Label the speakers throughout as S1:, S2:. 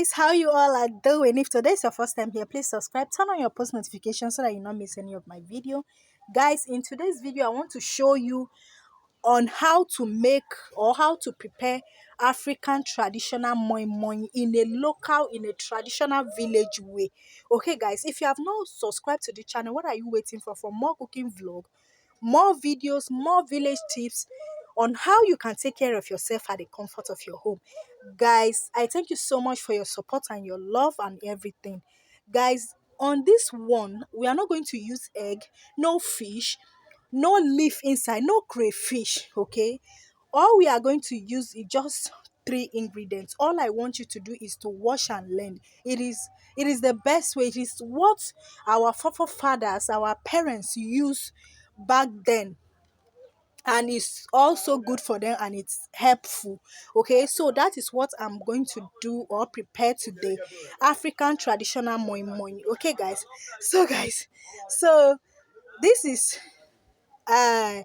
S1: guys, how you all are doing? If today is your first time here, please subscribe, turn on your post notifications so that you not miss any of my video. Guys, in today's video I want to show you on how to make or how to prepare African traditional moi moi in a traditional village way. Okay guys, if you have not subscribed to the channel, what are you waiting for more cooking vlog, more videos, more village tips on how you can take care of yourself at the comfort of your home? Guys, I thank you so much for your support and your love and everything. Guys, on this one, we are not going to use egg, no fish, no leaf inside, no crayfish. Okay, all we are going to use is just three ingredients. All I want you to do is to wash and learn. It is the best way. It is what our forefathers, our parents used back then, and it's also good for them and it's helpful. Okay, so that is what I'm going to do or prepare today: African traditional moi moi. Okay guys, so this is uh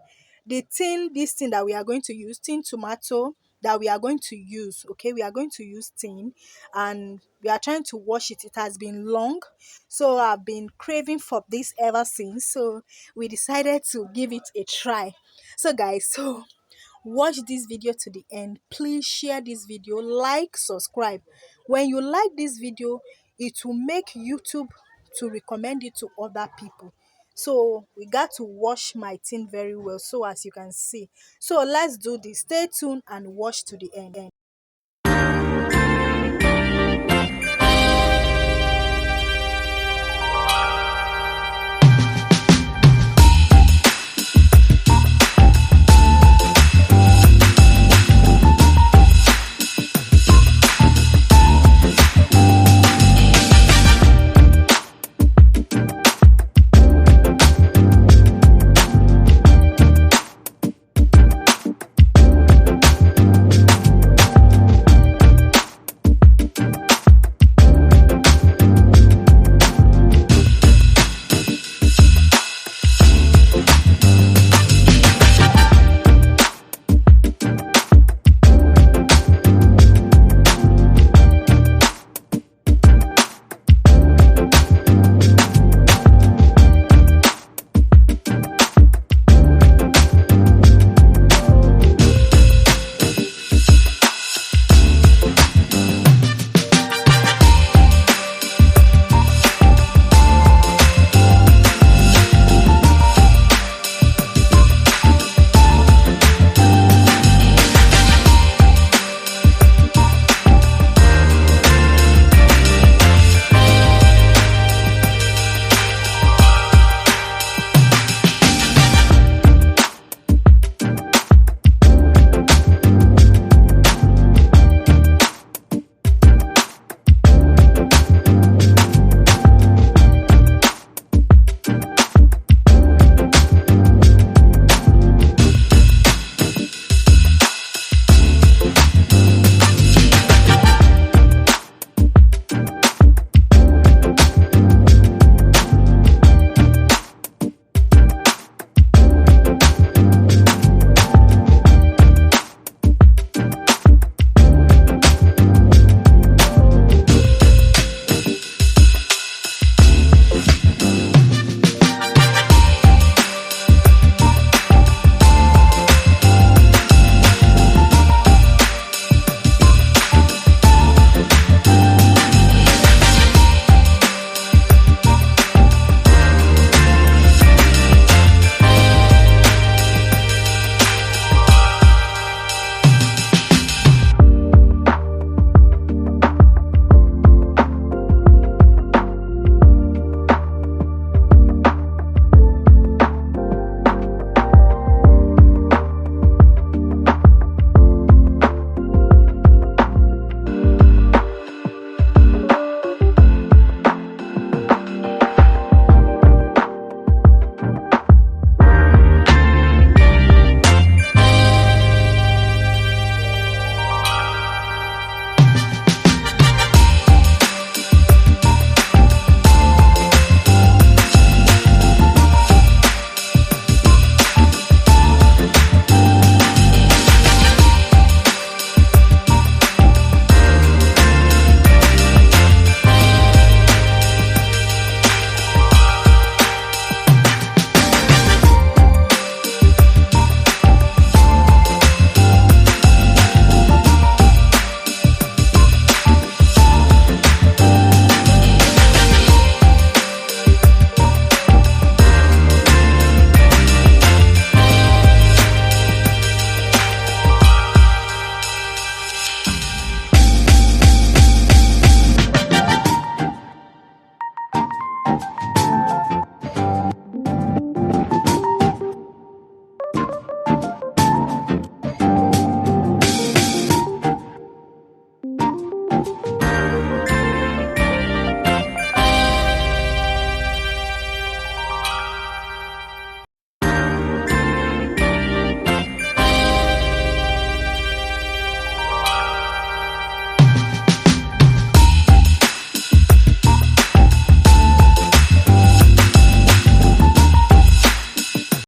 S1: this thing that we are going to use, tin tomato that we are going to use. Okay, we are going to use tin, and we are trying to wash it. It has been long, so I've been craving for this ever since, so we decided to give it a try. So guys, so watch this video to the end. Please share this video, like, subscribe. When you like this video, it will make YouTube to recommend it to other people. So we got to wash my tin very well, so as you can see. So let's do this. Stay tuned and watch to the end.